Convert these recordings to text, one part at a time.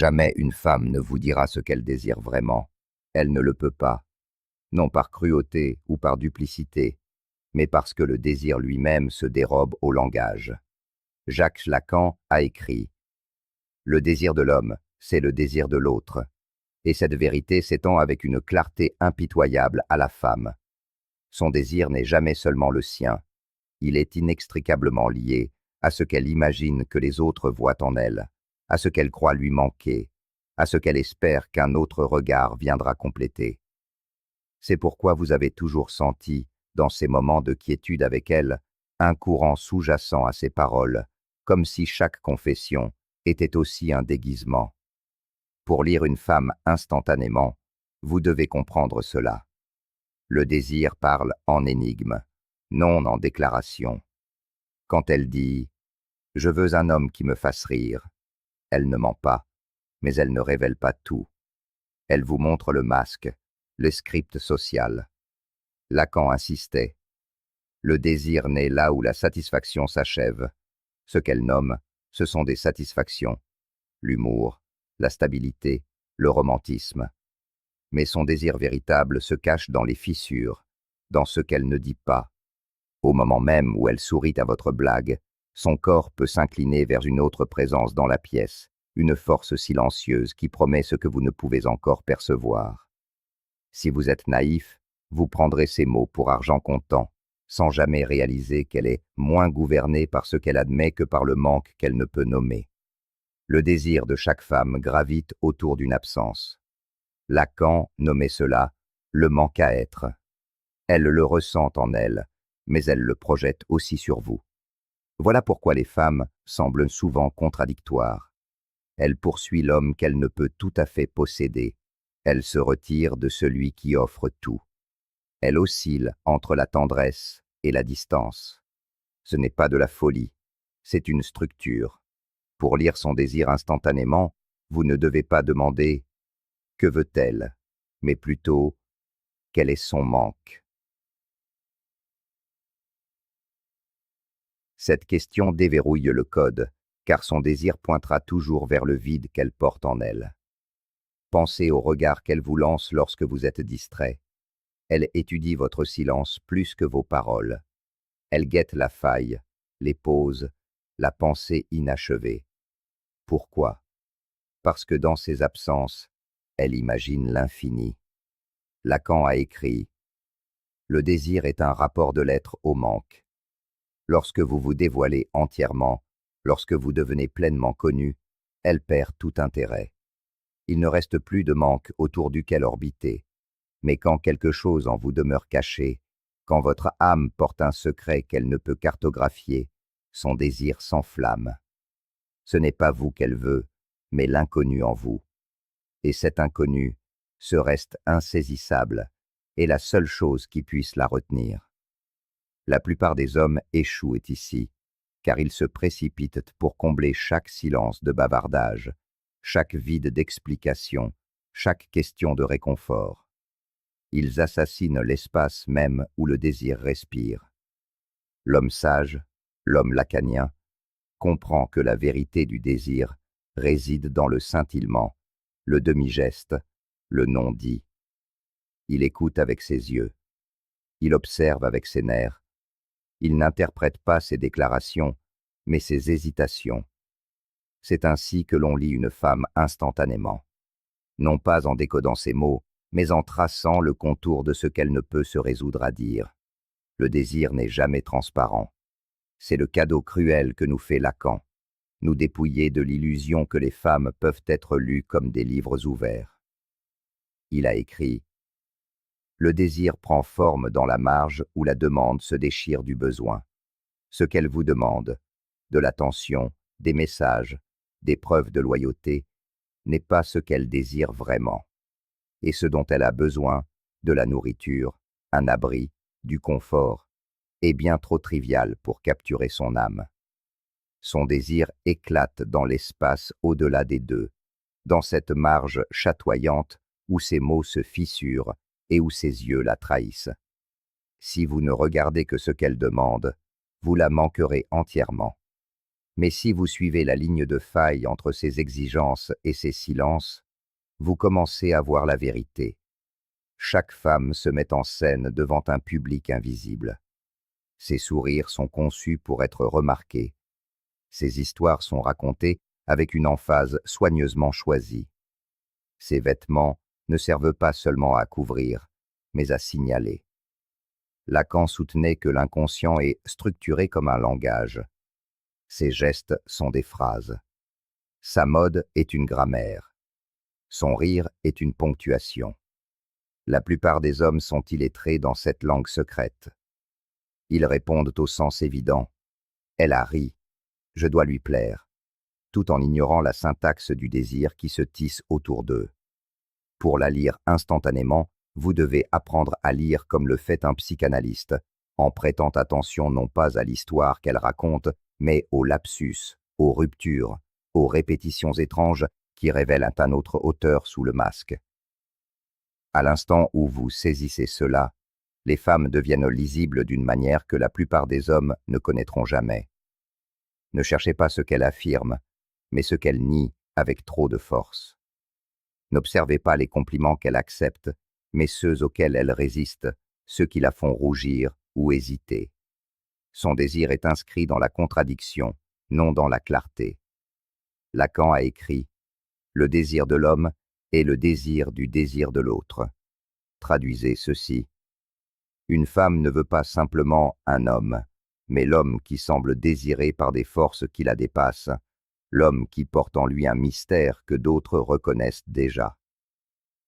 Jamais une femme ne vous dira ce qu'elle désire vraiment. Elle ne le peut pas, non par cruauté ou par duplicité, mais parce que le désir lui-même se dérobe au langage. Jacques Lacan a écrit « Le désir de l'homme, c'est le désir de l'autre ». Et cette vérité s'étend avec une clarté impitoyable à la femme. Son désir n'est jamais seulement le sien, il est inextricablement lié à ce qu'elle imagine que les autres voient en elle, à ce qu'elle croit lui manquer, à ce qu'elle espère qu'un autre regard viendra compléter. C'est pourquoi vous avez toujours senti, dans ces moments de quiétude avec elle, un courant sous-jacent à ses paroles, comme si chaque confession était aussi un déguisement. Pour lire une femme instantanément, vous devez comprendre cela. Le désir parle en énigme, non en déclaration. Quand elle dit « Je veux un homme qui me fasse rire », elle ne ment pas, mais elle ne révèle pas tout. Elle vous montre le masque, le script social. Lacan insistait. Le désir naît là où la satisfaction s'achève. Ce qu'elle nomme, ce sont des satisfactions. L'humour, la stabilité, le romantisme. Mais son désir véritable se cache dans les fissures, dans ce qu'elle ne dit pas. Au moment même où elle sourit à votre blague, son corps peut s'incliner vers une autre présence dans la pièce, une force silencieuse qui promet ce que vous ne pouvez encore percevoir. Si vous êtes naïf, vous prendrez ces mots pour argent comptant, sans jamais réaliser qu'elle est moins gouvernée par ce qu'elle admet que par le manque qu'elle ne peut nommer. Le désir de chaque femme gravite autour d'une absence. Lacan nommait cela le manque à être. Elle le ressent en elle, mais elle le projette aussi sur vous. Voilà pourquoi les femmes semblent souvent contradictoires. Elle poursuit l'homme qu'elle ne peut tout à fait posséder. Elle se retire de celui qui offre tout. Elle oscille entre la tendresse et la distance. Ce n'est pas de la folie, c'est une structure. Pour lire son désir instantanément, vous ne devez pas demander « Que veut-elle ?», mais plutôt « Quel est son manque ?» Cette question déverrouille le code, car son désir pointera toujours vers le vide qu'elle porte en elle. Pensez au regard qu'elle vous lance lorsque vous êtes distrait. Elle étudie votre silence plus que vos paroles. Elle guette la faille, les pauses, la pensée inachevée. Pourquoi ? Parce que dans ses absences, elle imagine l'infini. Lacan a écrit « Le désir est un rapport de l'être au manque. Lorsque vous vous dévoilez entièrement, lorsque vous devenez pleinement connu, elle perd tout intérêt. Il ne reste plus de manque autour duquel orbiter. Mais quand quelque chose en vous demeure caché, quand votre âme porte un secret qu'elle ne peut cartographier, son désir s'enflamme. Ce n'est pas vous qu'elle veut, mais l'inconnu en vous. Et cet inconnu se reste insaisissable, est la seule chose qui puisse la retenir. La plupart des hommes échouent ici, car ils se précipitent pour combler chaque silence de bavardage, chaque vide d'explication, chaque question de réconfort. Ils assassinent l'espace même où le désir respire. L'homme sage, l'homme lacanien, comprend que la vérité du désir réside dans le scintillement, le demi-geste, le non-dit. Il écoute avec ses yeux. Il observe avec ses nerfs. Il n'interprète pas ses déclarations, mais ses hésitations. C'est ainsi que l'on lit une femme instantanément. Non pas en décodant ses mots, mais en traçant le contour de ce qu'elle ne peut se résoudre à dire. Le désir n'est jamais transparent. C'est le cadeau cruel que nous fait Lacan, nous dépouiller de l'illusion que les femmes peuvent être lues comme des livres ouverts. Il a écrit « Le désir prend forme dans la marge où la demande se déchire du besoin. Ce qu'elle vous demande, de l'attention, des messages, des preuves de loyauté, n'est pas ce qu'elle désire vraiment. Et ce dont elle a besoin, de la nourriture, un abri, du confort, est bien trop trivial pour capturer son âme. Son désir éclate dans l'espace au-delà des deux, dans cette marge chatoyante où ses mots se fissurent et où ses yeux la trahissent. Si vous ne regardez que ce qu'elle demande, vous la manquerez entièrement. Mais si vous suivez la ligne de faille entre ses exigences et ses silences, vous commencez à voir la vérité. Chaque femme se met en scène devant un public invisible. Ses sourires sont conçus pour être remarqués. Ses histoires sont racontées avec une emphase soigneusement choisie. Ses vêtements ne servent pas seulement à couvrir, mais à signaler. Lacan soutenait que l'inconscient est structuré comme un langage. Ses gestes sont des phrases. Sa mode est une grammaire. Son rire est une ponctuation. La plupart des hommes sont illettrés dans cette langue secrète. Ils répondent au sens évident. Elle a ri. Je dois lui plaire, tout en ignorant la syntaxe du désir qui se tisse autour d'eux. Pour la lire instantanément, vous devez apprendre à lire comme le fait un psychanalyste, en prêtant attention non pas à l'histoire qu'elle raconte, mais aux lapsus, aux ruptures, aux répétitions étranges qui révèlent un autre auteur sous le masque. À l'instant où vous saisissez cela, les femmes deviennent lisibles d'une manière que la plupart des hommes ne connaîtront jamais. Ne cherchez pas ce qu'elle affirme, mais ce qu'elle nie avec trop de force. N'observez pas les compliments qu'elle accepte, mais ceux auxquels elle résiste, ceux qui la font rougir ou hésiter. Son désir est inscrit dans la contradiction, non dans la clarté. Lacan a écrit « Le désir de l'homme est le désir du désir de l'autre ». Traduisez ceci. Une femme ne veut pas simplement un homme, mais l'homme qui semble désiré par des forces qui la dépassent, l'homme qui porte en lui un mystère que d'autres reconnaissent déjà.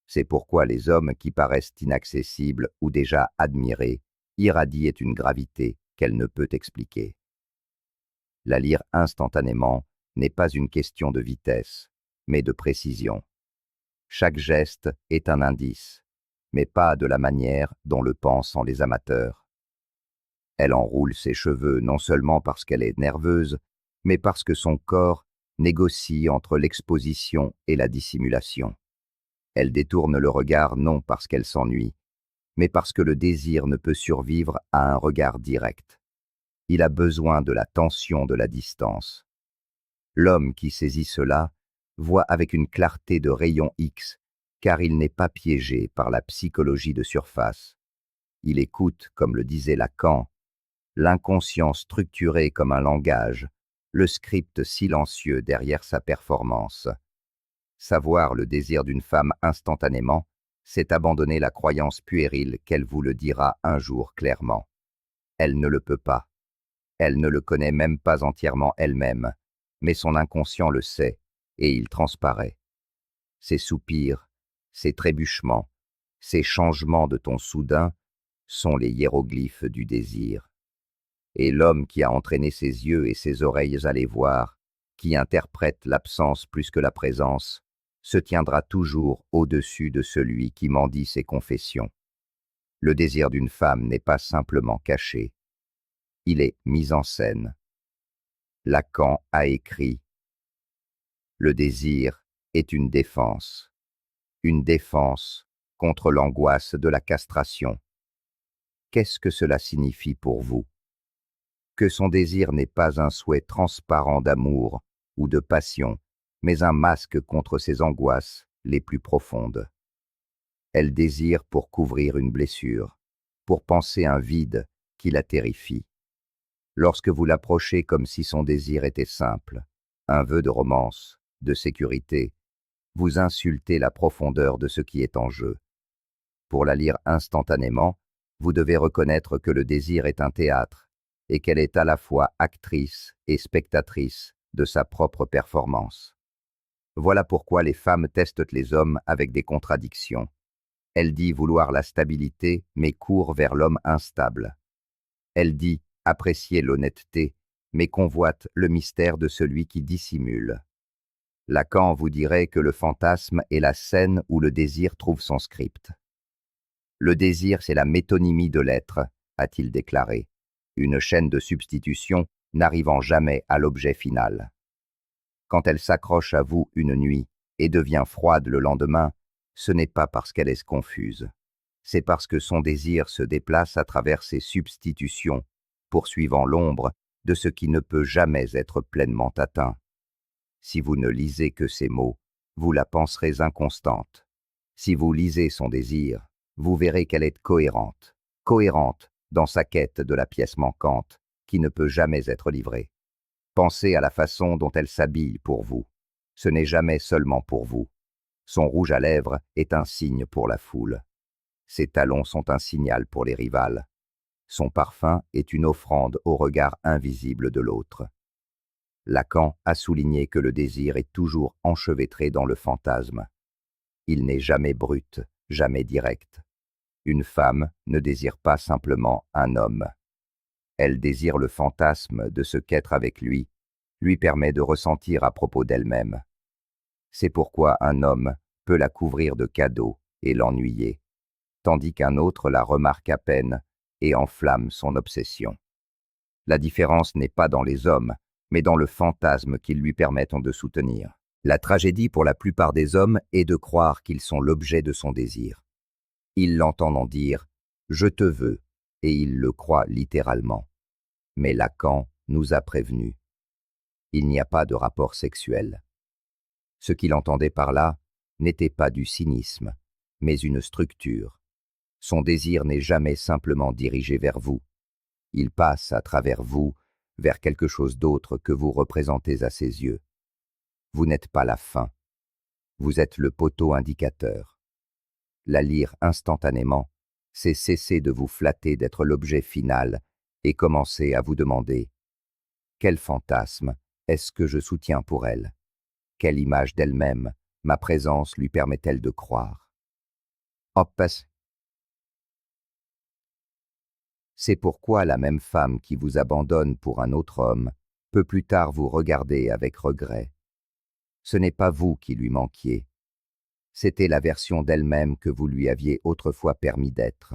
C'est pourquoi les hommes qui paraissent inaccessibles ou déjà admirés irradient une gravité qu'elle ne peut expliquer. La lire instantanément n'est pas une question de vitesse, mais de précision. Chaque geste est un indice, mais pas de la manière dont le pensent les amateurs. Elle enroule ses cheveux non seulement parce qu'elle est nerveuse, mais parce que son corps négocie entre l'exposition et la dissimulation. Elle détourne le regard non parce qu'elle s'ennuie, mais parce que le désir ne peut survivre à un regard direct. Il a besoin de la tension de la distance. L'homme qui saisit cela voit avec une clarté de rayon X, car il n'est pas piégé par la psychologie de surface. Il écoute, comme le disait Lacan, l'inconscient structuré comme un langage, le script silencieux derrière sa performance. Savoir le désir d'une femme instantanément, c'est abandonner la croyance puérile qu'elle vous le dira un jour clairement. Elle ne le peut pas. Elle ne le connaît même pas entièrement elle-même, mais son inconscient le sait, et il transparaît. Ses soupirs, ses trébuchements, ces changements de ton soudain sont les hiéroglyphes du désir. Et l'homme qui a entraîné ses yeux et ses oreilles à les voir, qui interprète l'absence plus que la présence, se tiendra toujours au-dessus de celui qui mendie ses confessions. Le désir d'une femme n'est pas simplement caché, il est mis en scène. Lacan a écrit « Le désir est une défense contre l'angoisse de la castration. » Qu'est-ce que cela signifie pour vous? Que son désir n'est pas un souhait transparent d'amour ou de passion, mais un masque contre ses angoisses les plus profondes. Elle désire pour couvrir une blessure, pour panser un vide qui la terrifie. Lorsque vous l'approchez comme si son désir était simple, un vœu de romance, de sécurité, vous insultez la profondeur de ce qui est en jeu. Pour la lire instantanément, vous devez reconnaître que le désir est un théâtre et qu'elle est à la fois actrice et spectatrice de sa propre performance. Voilà pourquoi les femmes testent les hommes avec des contradictions. Elle dit vouloir la stabilité, mais court vers l'homme instable. Elle dit apprécier l'honnêteté, mais convoite le mystère de celui qui dissimule. Lacan vous dirait que le fantasme est la scène où le désir trouve son script. Le désir, c'est la métonymie de l'être, a-t-il déclaré, une chaîne de substitution n'arrivant jamais à l'objet final. Quand elle s'accroche à vous une nuit et devient froide le lendemain, ce n'est pas parce qu'elle est confuse. C'est parce que son désir se déplace à travers ses substitutions, poursuivant l'ombre de ce qui ne peut jamais être pleinement atteint. Si vous ne lisez que ces mots, vous la penserez inconstante. Si vous lisez son désir, vous verrez qu'elle est cohérente dans sa quête de la pièce manquante qui ne peut jamais être livrée. Pensez à la façon dont elle s'habille pour vous. Ce n'est jamais seulement pour vous. Son rouge à lèvres est un signe pour la foule. Ses talons sont un signal pour les rivales. Son parfum est une offrande au regard invisible de l'autre. Lacan a souligné que le désir est toujours enchevêtré dans le fantasme. Il n'est jamais brut, jamais direct. Une femme ne désire pas simplement un homme. Elle désire le fantasme de ce qu'être avec lui permet de ressentir à propos d'elle-même. C'est pourquoi un homme peut la couvrir de cadeaux et l'ennuyer, tandis qu'un autre la remarque à peine et enflamme son obsession. La différence n'est pas dans les hommes, mais dans le fantasme qu'ils lui permettent de soutenir. La tragédie pour la plupart des hommes est de croire qu'ils sont l'objet de son désir. Ils l'entendent en dire « je te veux » et ils le croient littéralement. Mais Lacan nous a prévenus. Il n'y a pas de rapport sexuel. Ce qu'il entendait par là n'était pas du cynisme, mais une structure. Son désir n'est jamais simplement dirigé vers vous. Il passe à travers vous vers quelque chose d'autre que vous représentez à ses yeux. Vous n'êtes pas la fin. Vous êtes le poteau indicateur. La lire instantanément, c'est cesser de vous flatter d'être l'objet final et commencer à vous demander « Quel fantasme est-ce que je soutiens pour elle ? Quelle image d'elle-même ma présence lui permet-elle de croire ?» C'est pourquoi la même femme qui vous abandonne pour un autre homme peut plus tard vous regarder avec regret. Ce n'est pas vous qui lui manquiez. C'était la version d'elle-même que vous lui aviez autrefois permis d'être.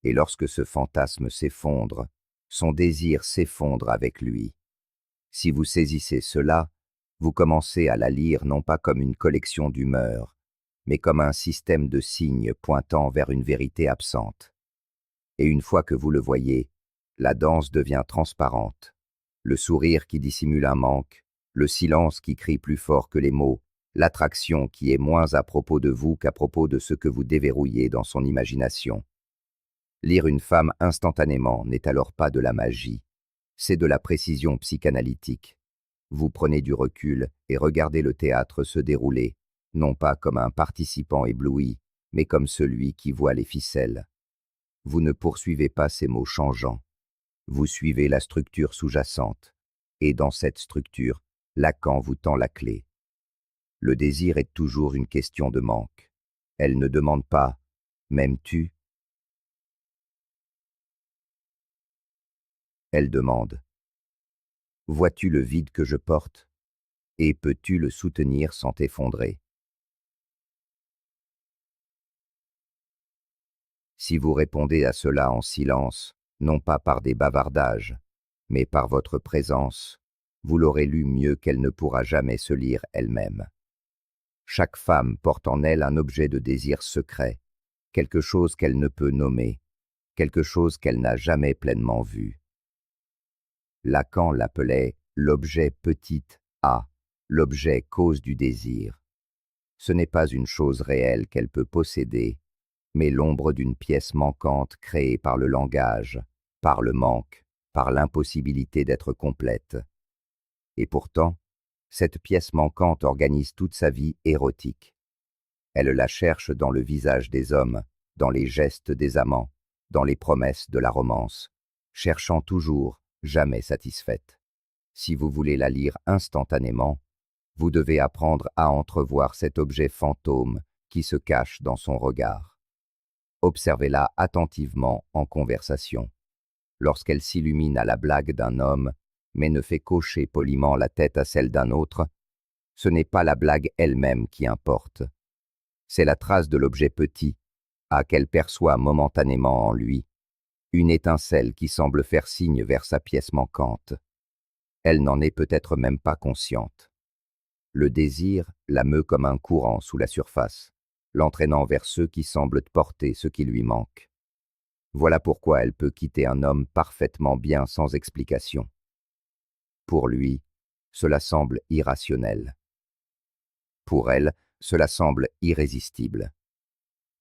Et lorsque ce fantasme s'effondre, son désir s'effondre avec lui. Si vous saisissez cela, vous commencez à la lire non pas comme une collection d'humeurs, mais comme un système de signes pointant vers une vérité absente. Et une fois que vous le voyez, la danse devient transparente. Le sourire qui dissimule un manque, le silence qui crie plus fort que les mots, l'attraction qui est moins à propos de vous qu'à propos de ce que vous déverrouillez dans son imagination. Lire une femme instantanément n'est alors pas de la magie, c'est de la précision psychanalytique. Vous prenez du recul et regardez le théâtre se dérouler, non pas comme un participant ébloui, mais comme celui qui voit les ficelles. Vous ne poursuivez pas ces mots changeants, vous suivez la structure sous-jacente, et dans cette structure, Lacan vous tend la clé. Le désir est toujours une question de manque. Elle ne demande pas « m'aimes-tu » Elle demande « vois-tu le vide que je porte et peux-tu le soutenir sans t'effondrer ?» Si vous répondez à cela en silence, non pas par des bavardages, mais par votre présence, vous l'aurez lu mieux qu'elle ne pourra jamais se lire elle-même. Chaque femme porte en elle un objet de désir secret, quelque chose qu'elle ne peut nommer, quelque chose qu'elle n'a jamais pleinement vu. Lacan l'appelait l'objet petit a, l'objet cause du désir. Ce n'est pas une chose réelle qu'elle peut posséder, mais l'ombre d'une pièce manquante créée par le langage, par le manque, par l'impossibilité d'être complète. Et pourtant, cette pièce manquante organise toute sa vie érotique. Elle la cherche dans le visage des hommes, dans les gestes des amants, dans les promesses de la romance, cherchant toujours, jamais satisfaite. Si vous voulez la lire instantanément, vous devez apprendre à entrevoir cet objet fantôme qui se cache dans son regard. Observez-la attentivement en conversation. Lorsqu'elle s'illumine à la blague d'un homme, mais ne fait qu'hocher poliment la tête à celle d'un autre, ce n'est pas la blague elle-même qui importe. C'est la trace de l'objet petit, qu'elle perçoit momentanément en lui, une étincelle qui semble faire signe vers sa pièce manquante. Elle n'en est peut-être même pas consciente. Le désir la meut comme un courant sous la surface, l'entraînant vers ceux qui semblent porter ce qui lui manque. Voilà pourquoi elle peut quitter un homme parfaitement bien sans explication. Pour lui, cela semble irrationnel. Pour elle, cela semble irrésistible.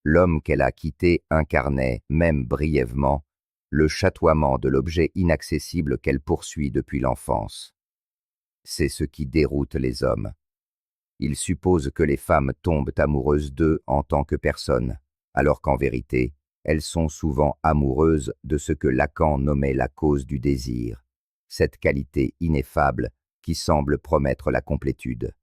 L'homme qu'elle a quitté incarnait, même brièvement, le chatoiement de l'objet inaccessible qu'elle poursuit depuis l'enfance. C'est ce qui déroute les hommes. Ils supposent que les femmes tombent amoureuses d'eux en tant que personnes, alors qu'en vérité, elles sont souvent amoureuses de ce que Lacan nommait la cause du désir, cette qualité ineffable qui semble promettre la complétude.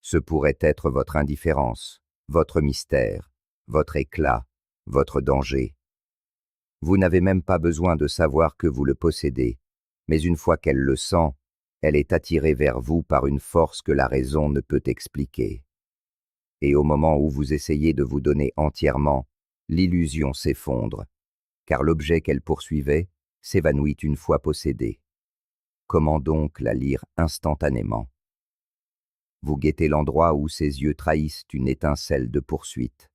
Ce pourrait être votre indifférence, votre mystère, votre éclat, votre danger. Vous n'avez même pas besoin de savoir que vous le possédez, mais une fois qu'elle le sent, elle est attirée vers vous par une force que la raison ne peut expliquer. Et au moment où vous essayez de vous donner entièrement, l'illusion s'effondre, car l'objet qu'elle poursuivait s'évanouit une fois possédé. Comment donc la lire instantanément? Vous guettez l'endroit où ses yeux trahissent une étincelle de poursuite.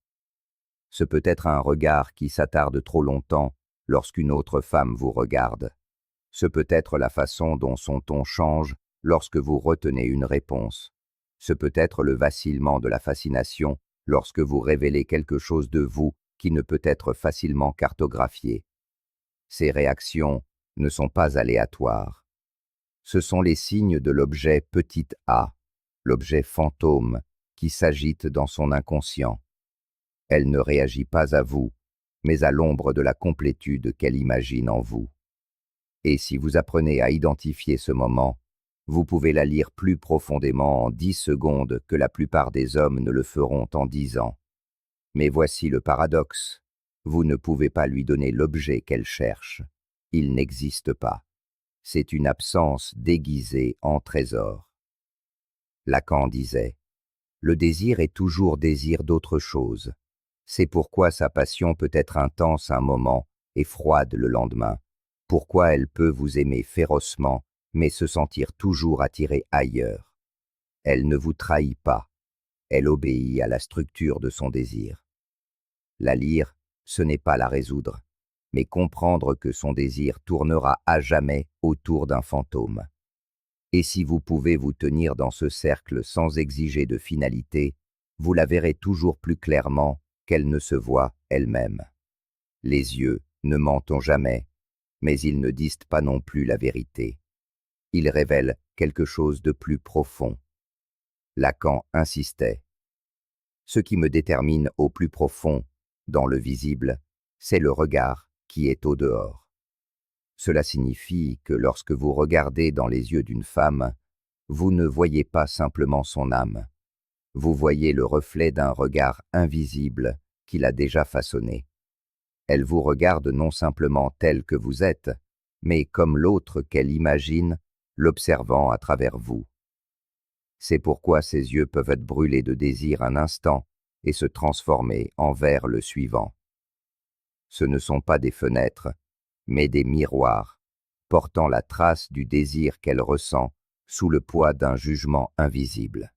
Ce peut être un regard qui s'attarde trop longtemps lorsqu'une autre femme vous regarde. Ce peut être la façon dont son ton change lorsque vous retenez une réponse. Ce peut être le vacillement de la fascination lorsque vous révélez quelque chose de vous qui ne peut être facilement cartographié. Ces réactions ne sont pas aléatoires. Ce sont les signes de l'objet petit a, l'objet fantôme, qui s'agite dans son inconscient. Elle ne réagit pas à vous, mais à l'ombre de la complétude qu'elle imagine en vous. Et si vous apprenez à identifier ce moment, vous pouvez la lire plus profondément en 10 secondes que la plupart des hommes ne le feront en 10 ans. Mais voici le paradoxe. Vous ne pouvez pas lui donner l'objet qu'elle cherche. Il n'existe pas. C'est une absence déguisée en trésor. Lacan disait, « Le désir est toujours désir d'autre chose. C'est pourquoi sa passion peut être intense un moment et froide le lendemain. Pourquoi elle peut vous aimer férocement, mais se sentir toujours attirée ailleurs. Elle ne vous trahit pas. Elle obéit à la structure de son désir. La lire, ce n'est pas la résoudre, mais comprendre que son désir tournera à jamais autour d'un fantôme. Et si vous pouvez vous tenir dans ce cercle sans exiger de finalité, vous la verrez toujours plus clairement qu'elle ne se voit elle-même. Les yeux ne mentent jamais, mais ils ne disent pas non plus la vérité. Ils révèlent quelque chose de plus profond. Lacan insistait. Ce qui me détermine au plus profond, dans le visible, c'est le regard qui est au dehors. Cela signifie que lorsque vous regardez dans les yeux d'une femme, vous ne voyez pas simplement son âme. Vous voyez le reflet d'un regard invisible qui l'a déjà façonné. Elle vous regarde non simplement tel que vous êtes, mais comme l'autre qu'elle imagine, l'observant à travers vous. C'est pourquoi ses yeux peuvent être brûlés de désir un instant et se transformer en verre le suivant. Ce ne sont pas des fenêtres, mais des miroirs, portant la trace du désir qu'elle ressent sous le poids d'un jugement invisible.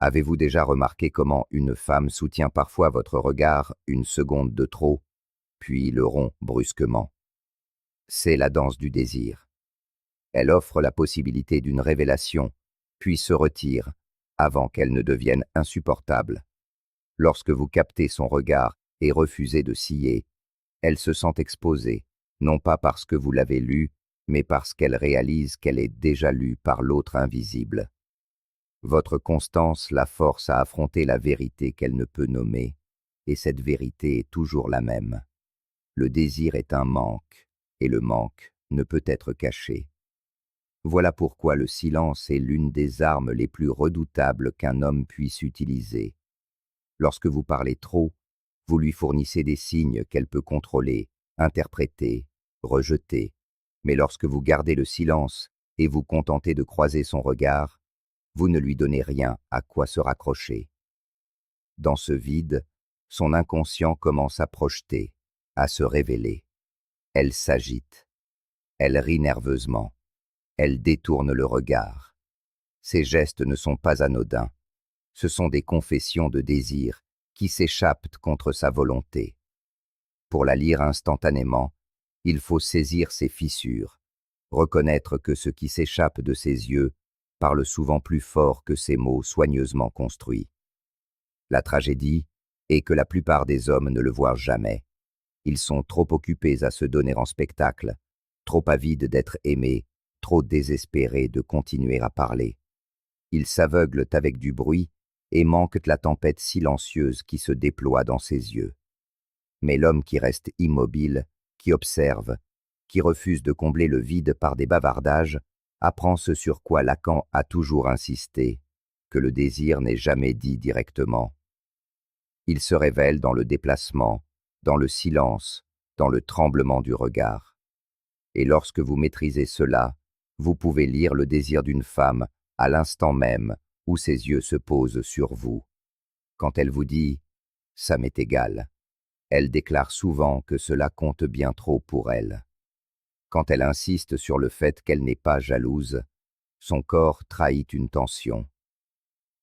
Avez-vous déjà remarqué comment une femme soutient parfois votre regard une seconde de trop, puis le rompt brusquement? C'est la danse du désir. Elle offre la possibilité d'une révélation, puis se retire, avant qu'elle ne devienne insupportable. Lorsque vous captez son regard et refusez de scier, elle se sent exposée, non pas parce que vous l'avez lue, mais parce qu'elle réalise qu'elle est déjà lue par l'autre invisible. Votre constance la force à affronter la vérité qu'elle ne peut nommer, et cette vérité est toujours la même. Le désir est un manque, et le manque ne peut être caché. Voilà pourquoi le silence est l'une des armes les plus redoutables qu'un homme puisse utiliser. Lorsque vous parlez trop, vous lui fournissez des signes qu'elle peut contrôler, interpréter, rejeter. Mais lorsque vous gardez le silence et vous contentez de croiser son regard, vous ne lui donnez rien à quoi se raccrocher. Dans ce vide, son inconscient commence à projeter, à se révéler. Elle s'agite. Elle rit nerveusement. Elle détourne le regard. Ses gestes ne sont pas anodins. Ce sont des confessions de désir qui s'échappent contre sa volonté. Pour la lire instantanément, il faut saisir ses fissures, reconnaître que ce qui s'échappe de ses yeux parle souvent plus fort que ses mots soigneusement construits. La tragédie est que la plupart des hommes ne le voient jamais. Ils sont trop occupés à se donner en spectacle, trop avides d'être aimés, trop désespérés de continuer à parler. Ils s'aveuglent avec du bruit et manquent la tempête silencieuse qui se déploie dans ses yeux. Mais l'homme qui reste immobile, qui observe, qui refuse de combler le vide par des bavardages, apprend ce sur quoi Lacan a toujours insisté, que le désir n'est jamais dit directement. Il se révèle dans le déplacement, dans le silence, dans le tremblement du regard. Et lorsque vous maîtrisez cela, vous pouvez lire le désir d'une femme à l'instant même où ses yeux se posent sur vous. Quand elle vous dit « ça m'est égal », elle déclare souvent que cela compte bien trop pour elle. Quand elle insiste sur le fait qu'elle n'est pas jalouse, son corps trahit une tension.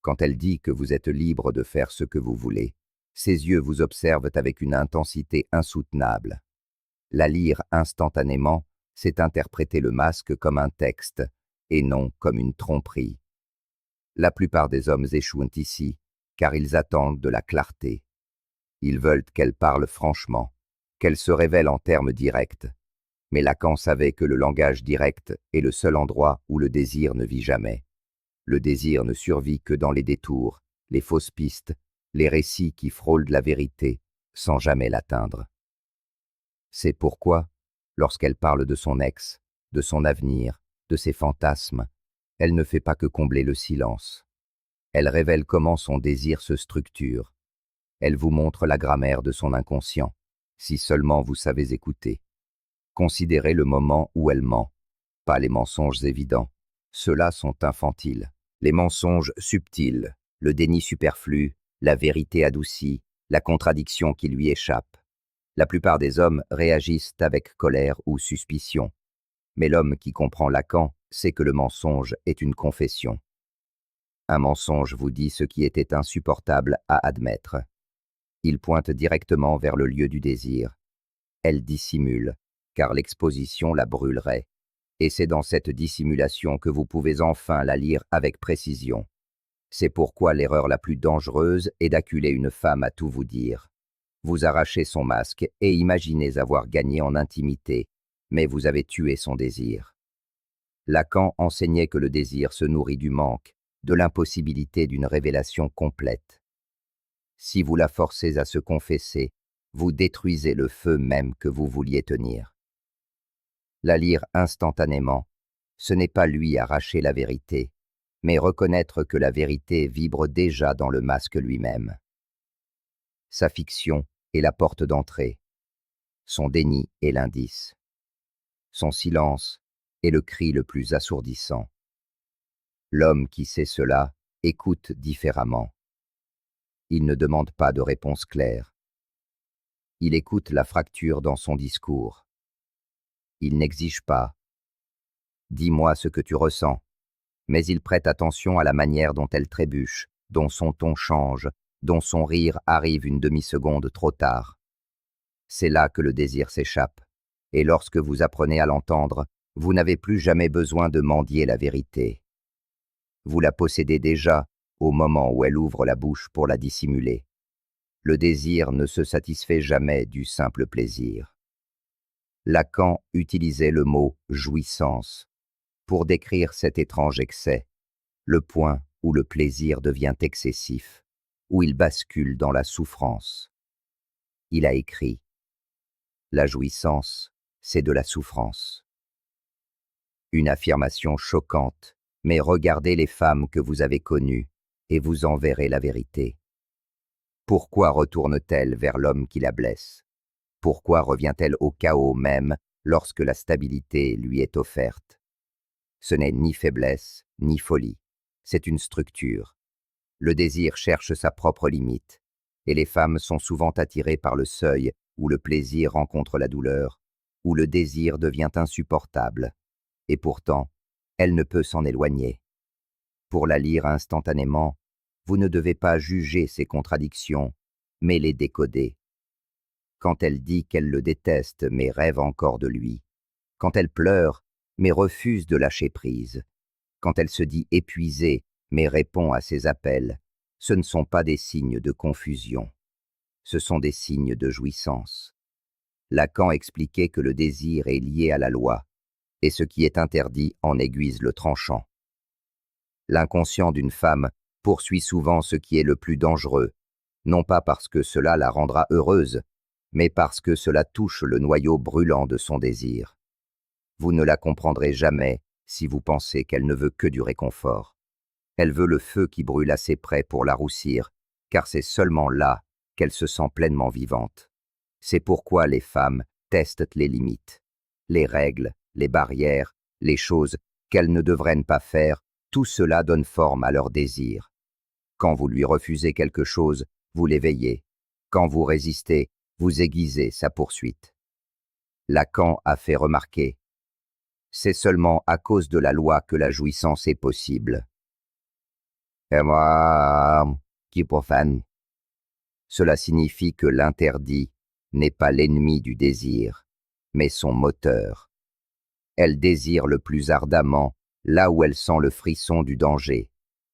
Quand elle dit que vous êtes libre de faire ce que vous voulez, ses yeux vous observent avec une intensité insoutenable. La lire instantanément, c'est interpréter le masque comme un texte, et non comme une tromperie. La plupart des hommes échouent ici, car ils attendent de la clarté. Ils veulent qu'elle parle franchement, qu'elle se révèle en termes directs. Mais Lacan savait que le langage direct est le seul endroit où le désir ne vit jamais. Le désir ne survit que dans les détours, les fausses pistes, les récits qui frôlent la vérité, sans jamais l'atteindre. C'est pourquoi, lorsqu'elle parle de son ex, de son avenir, de ses fantasmes, elle ne fait pas que combler le silence. Elle révèle comment son désir se structure. Elle vous montre la grammaire de son inconscient, si seulement vous savez écouter. Considérez le moment où elle ment, pas les mensonges évidents. Ceux-là sont infantiles. Les mensonges subtils, le déni superflu, la vérité adoucie, la contradiction qui lui échappe. La plupart des hommes réagissent avec colère ou suspicion. Mais l'homme qui comprend Lacan sait que le mensonge est une confession. Un mensonge vous dit ce qui était insupportable à admettre. Il pointe directement vers le lieu du désir. Elle dissimule, car l'exposition la brûlerait. Et c'est dans cette dissimulation que vous pouvez enfin la lire avec précision. C'est pourquoi l'erreur la plus dangereuse est d'acculer une femme à tout vous dire. Vous arrachez son masque et imaginez avoir gagné en intimité, mais vous avez tué son désir. Lacan enseignait que le désir se nourrit du manque, de l'impossibilité d'une révélation complète. Si vous la forcez à se confesser, vous détruisez le feu même que vous vouliez tenir. La lire instantanément, ce n'est pas lui arracher la vérité, mais reconnaître que la vérité vibre déjà dans le masque lui-même. Sa fiction est la porte d'entrée, son déni est l'indice, son silence est le cri le plus assourdissant. L'homme qui sait cela écoute différemment. Il ne demande pas de réponse claire. Il écoute la fracture dans son discours. Il n'exige pas « dis-moi ce que tu ressens », mais il prête attention à la manière dont elle trébuche, dont son ton change, dont son rire arrive une demi-seconde trop tard. C'est là que le désir s'échappe, et lorsque vous apprenez à l'entendre, vous n'avez plus jamais besoin de mendier la vérité. Vous la possédez déjà au moment où elle ouvre la bouche pour la dissimuler. Le désir ne se satisfait jamais du simple plaisir. Lacan utilisait le mot « jouissance » pour décrire cet étrange excès, le point où le plaisir devient excessif, où il bascule dans la souffrance. Il a écrit « La jouissance, c'est de la souffrance ». Une affirmation choquante, mais regardez les femmes que vous avez connues et vous en verrez la vérité. Pourquoi retourne-t-elle vers l'homme qui la blesse? Pourquoi revient-elle au chaos même lorsque la stabilité lui est offerte? Ce n'est ni faiblesse, ni folie, c'est une structure. Le désir cherche sa propre limite, et les femmes sont souvent attirées par le seuil où le plaisir rencontre la douleur, où le désir devient insupportable, et pourtant, elle ne peut s'en éloigner. Pour la lire instantanément, vous ne devez pas juger ses contradictions, mais les décoder. Quand elle dit qu'elle le déteste mais rêve encore de lui, quand elle pleure, mais refuse de lâcher prise. Quand elle se dit épuisée, mais répond à ses appels, ce ne sont pas des signes de confusion, ce sont des signes de jouissance. Lacan expliquait que le désir est lié à la loi, et ce qui est interdit en aiguise le tranchant. L'inconscient d'une femme poursuit souvent ce qui est le plus dangereux, non pas parce que cela la rendra heureuse, mais parce que cela touche le noyau brûlant de son désir. Vous ne la comprendrez jamais si vous pensez qu'elle ne veut que du réconfort. Elle veut le feu qui brûle assez près pour la roussir, car c'est seulement là qu'elle se sent pleinement vivante. C'est pourquoi les femmes testent les limites, les règles, les barrières, les choses qu'elles ne devraient pas faire. Tout cela donne forme à leur désir. Quand vous lui refusez quelque chose, vous l'éveillez. Quand vous résistez, vous aiguisez sa poursuite. Lacan a fait remarquer: c'est seulement à cause de la loi que la jouissance est possible. Et moi, qui profane. Cela signifie que l'interdit n'est pas l'ennemi du désir, mais son moteur. Elle désire le plus ardemment là où elle sent le frisson du danger,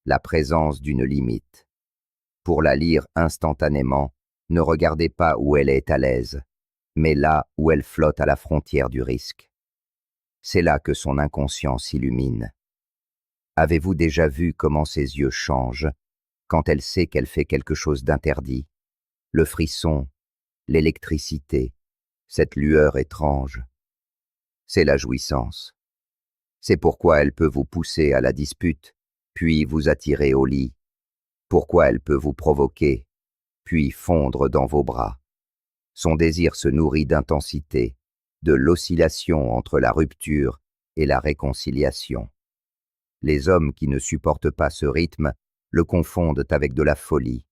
la présence d'une limite. Pour la lire instantanément, ne regardez pas où elle est à l'aise, mais là où elle flotte à la frontière du risque. C'est là que son inconscient s'illumine. Avez-vous déjà vu comment ses yeux changent quand elle sait qu'elle fait quelque chose d'interdit? Le frisson, l'électricité, cette lueur étrange. C'est la jouissance. C'est pourquoi elle peut vous pousser à la dispute, puis vous attirer au lit. Pourquoi elle peut vous provoquer, puis fondre dans vos bras. Son désir se nourrit d'intensité, de l'oscillation entre la rupture et la réconciliation. Les hommes qui ne supportent pas ce rythme le confondent avec de la folie.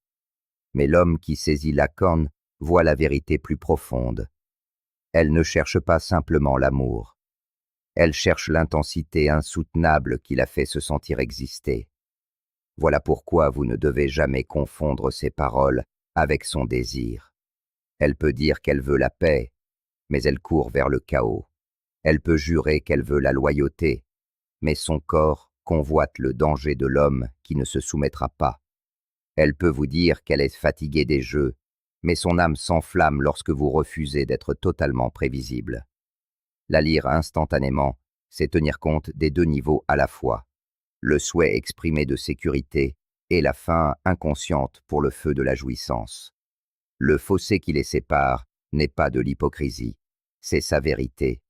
Mais l'homme qui saisit Lacan voit la vérité plus profonde. Elle ne cherche pas simplement l'amour. Elle cherche l'intensité insoutenable qui la fait se sentir exister. Voilà pourquoi vous ne devez jamais confondre ses paroles avec son désir. Elle peut dire qu'elle veut la paix, mais elle court vers le chaos. Elle peut jurer qu'elle veut la loyauté, mais son corps convoite le danger de l'homme qui ne se soumettra pas. Elle peut vous dire qu'elle est fatiguée des jeux, mais son âme s'enflamme lorsque vous refusez d'être totalement prévisible. La lire instantanément, c'est tenir compte des deux niveaux à la fois, le souhait exprimé de sécurité et la faim inconsciente pour le feu de la jouissance. Le fossé qui les sépare n'est pas de l'hypocrisie, c'est sa vérité.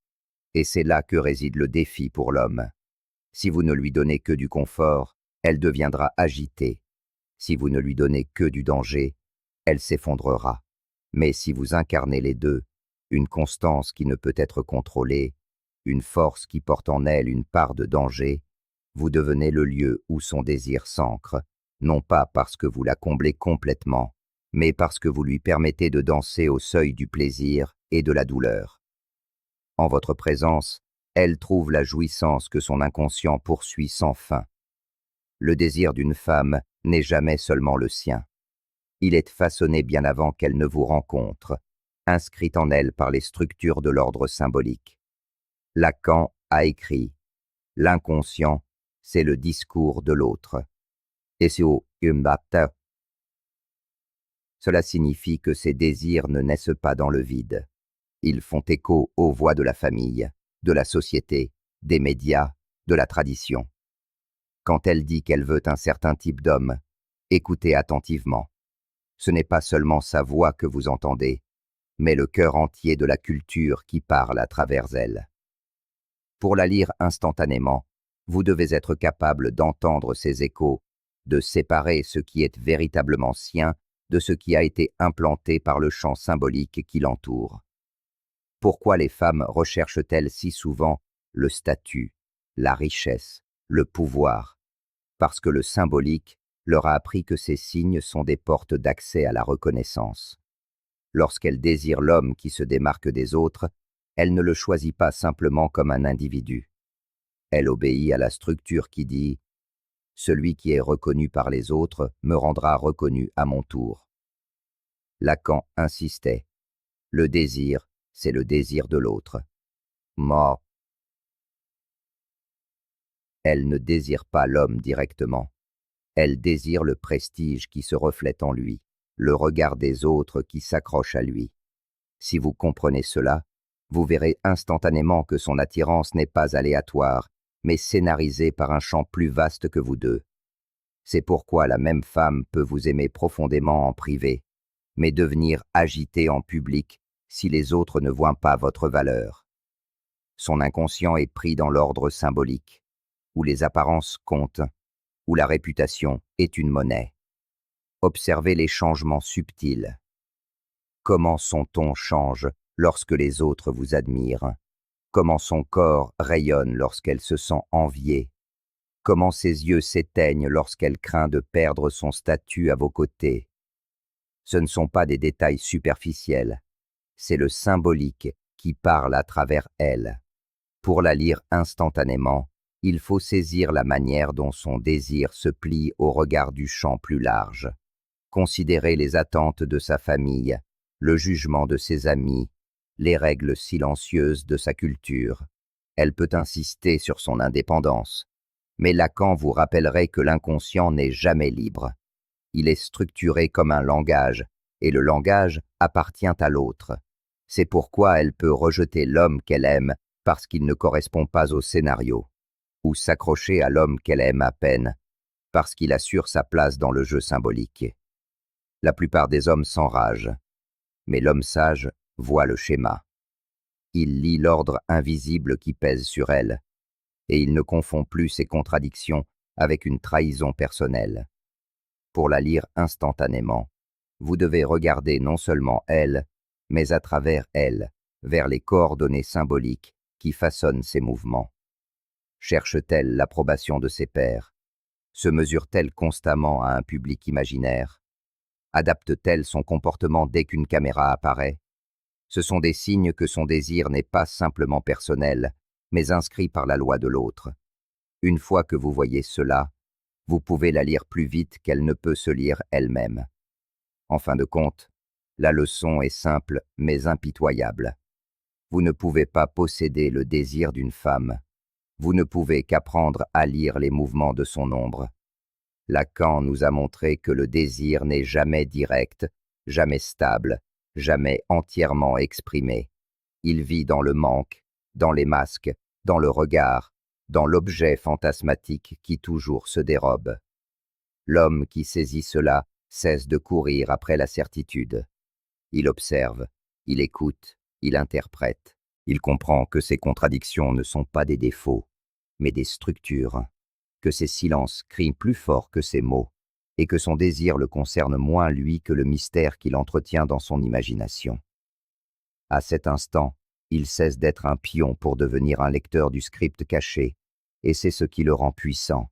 Et c'est là que réside le défi pour l'homme. Si vous ne lui donnez que du confort, elle deviendra agitée. Si vous ne lui donnez que du danger, elle s'effondrera. Mais si vous incarnez les deux, une constance qui ne peut être contrôlée, une force qui porte en elle une part de danger, vous devenez le lieu où son désir s'ancre, non pas parce que vous la comblez complètement, mais parce que vous lui permettez de danser au seuil du plaisir et de la douleur. En votre présence, elle trouve la jouissance que son inconscient poursuit sans fin. Le désir d'une femme n'est jamais seulement le sien. Il est façonné bien avant qu'elle ne vous rencontre, inscrit en elle par les structures de l'ordre symbolique. Lacan a écrit: l'inconscient, c'est le discours de l'autre. Et c'est au umbata. Cela signifie que ces désirs ne naissent pas dans le vide. Ils font écho aux voix de la famille, de la société, des médias, de la tradition. Quand elle dit qu'elle veut un certain type d'homme, écoutez attentivement. Ce n'est pas seulement sa voix que vous entendez, mais le cœur entier de la culture qui parle à travers elle. Pour la lire instantanément, vous devez être capable d'entendre ces échos, de séparer ce qui est véritablement sien de ce qui a été implanté par le champ symbolique qui l'entoure. Pourquoi les femmes recherchent-elles si souvent le statut, la richesse, le pouvoir? Parce que le symbolique leur a appris que ces signes sont des portes d'accès à la reconnaissance. Lorsqu'elles désirent l'homme qui se démarque des autres, elle ne le choisit pas simplement comme un individu. Elle obéit à la structure qui dit « Celui qui est reconnu par les autres me rendra reconnu à mon tour ». Lacan insistait « Le désir, c'est le désir de l'autre ». Mort. Elle ne désire pas l'homme directement. Elle désire le prestige qui se reflète en lui, le regard des autres qui s'accroche à lui. Si vous comprenez cela, vous verrez instantanément que son attirance n'est pas aléatoire, mais scénarisée par un champ plus vaste que vous deux. C'est pourquoi la même femme peut vous aimer profondément en privé, mais devenir agitée en public si les autres ne voient pas votre valeur. Son inconscient est pris dans l'ordre symbolique, où les apparences comptent, où la réputation est une monnaie. Observez les changements subtils. Comment son ton change lorsque les autres vous admirent, comment son corps rayonne lorsqu'elle se sent enviée, comment ses yeux s'éteignent lorsqu'elle craint de perdre son statut à vos côtés. Ce ne sont pas des détails superficiels, c'est le symbolique qui parle à travers elle. Pour la lire instantanément, il faut saisir la manière dont son désir se plie au regard du champ plus large. Considérez les attentes de sa famille, le jugement de ses amis, les règles silencieuses de sa culture. Elle peut insister sur son indépendance, mais Lacan vous rappellerait que l'inconscient n'est jamais libre. Il est structuré comme un langage, et le langage appartient à l'autre. C'est pourquoi elle peut rejeter l'homme qu'elle aime parce qu'il ne correspond pas au scénario, ou s'accrocher à l'homme qu'elle aime à peine, parce qu'il assure sa place dans le jeu symbolique. La plupart des hommes s'enragent, mais l'homme sage voit le schéma. Il lit l'ordre invisible qui pèse sur elle, et il ne confond plus ses contradictions avec une trahison personnelle. Pour la lire instantanément, vous devez regarder non seulement elle, mais à travers elle, vers les coordonnées symboliques qui façonnent ses mouvements. Cherche-t-elle l'approbation de ses pairs? Se mesure-t-elle constamment à un public imaginaire? Adapte-t-elle son comportement dès qu'une caméra apparaît? Ce sont des signes que son désir n'est pas simplement personnel, mais inscrit par la loi de l'autre. Une fois que vous voyez cela, vous pouvez la lire plus vite qu'elle ne peut se lire elle-même. En fin de compte, la leçon est simple mais impitoyable. Vous ne pouvez pas posséder le désir d'une femme. Vous ne pouvez qu'apprendre à lire les mouvements de son ombre. Lacan nous a montré que le désir n'est jamais direct, jamais stable, jamais entièrement exprimé. Il vit dans le manque, dans les masques, dans le regard, dans l'objet fantasmatique qui toujours se dérobe. L'homme qui saisit cela cesse de courir après la certitude. Il observe, il écoute, il interprète. Il comprend que ces contradictions ne sont pas des défauts, mais des structures, que ses silences crient plus fort que ses mots, et que son désir le concerne moins lui que le mystère qu'il entretient dans son imagination. À cet instant, il cesse d'être un pion pour devenir un lecteur du script caché, et c'est ce qui le rend puissant.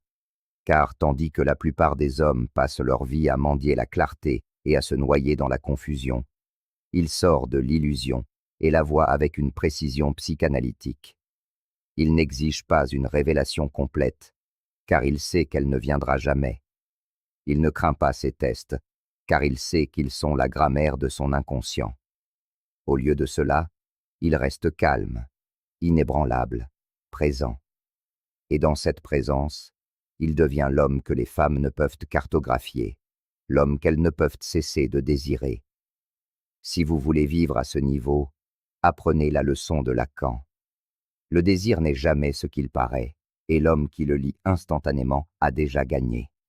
Car tandis que la plupart des hommes passent leur vie à mendier la clarté et à se noyer dans la confusion, il sort de l'illusion et la voit avec une précision psychanalytique. Il n'exige pas une révélation complète, car il sait qu'elle ne viendra jamais. Il ne craint pas ces tests, car il sait qu'ils sont la grammaire de son inconscient. Au lieu de cela, il reste calme, inébranlable, présent. Et dans cette présence, il devient l'homme que les femmes ne peuvent cartographier, l'homme qu'elles ne peuvent cesser de désirer. Si vous voulez vivre à ce niveau, apprenez la leçon de Lacan. Le désir n'est jamais ce qu'il paraît, et l'homme qui le lit instantanément a déjà gagné.